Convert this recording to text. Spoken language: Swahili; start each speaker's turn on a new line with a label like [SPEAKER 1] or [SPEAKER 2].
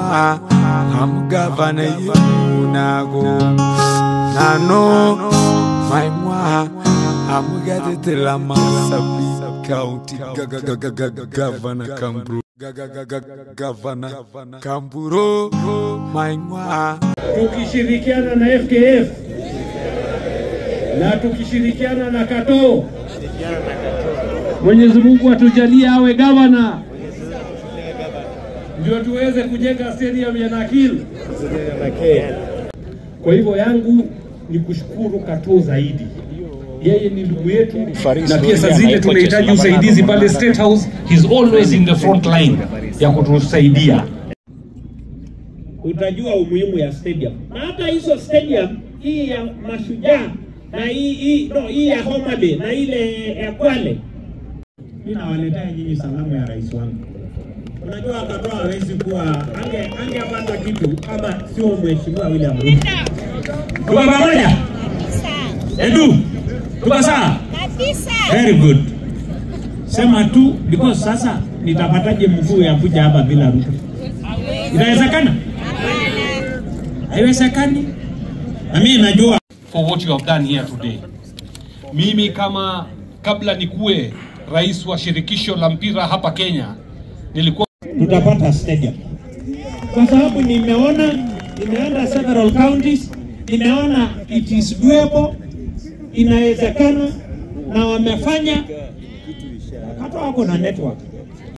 [SPEAKER 1] Maimwa, I'm governor Yunago. Nano, Maimwa, I'm getting to La Masabi County Governor Kamburu. Governor Kamburu, Maimwa.
[SPEAKER 2] Tukishirikiana na FKF na tukishirikiana na Kato, Mwenyezi Mungu atujalie awe gavana, ndio tuweze kujenga stadium ya Nakil. Kwa hivyo yangu ni kushukuru Kato zaidi, yeye ni ndugu yetu, na pia saa zile tunahitaji usaidizi pale State House, he's always in the front line ya kutusaidia. Utajua umuhimu ya stadium, na hata hizo stadium hii ya Mashujaa na hii ya Homa Bay na ile ya Kwale, mimi nawaletea nyinyi salamu ya rais wangu. Unajua Kato hawezi kuwa angepanda kitu kama sio mheshimiwa William Ruto. Tuko pamoja? Edu, tuko sawa? Kabisa. Very good. Sema tu because sasa nitapataje mguu ya kuja hapa bila Ruto? Inawezekana? Haiwezekani. Na mimi najua
[SPEAKER 3] for what you have done here today. Mimi kama kabla nikuwe rais wa shirikisho la mpira hapa Kenya, nilikuwa
[SPEAKER 2] tutapata stadium. Kwa sababu nimeenda several counties, nimeona it is doable, inawezekana, na wamefanya. Hata wako na network.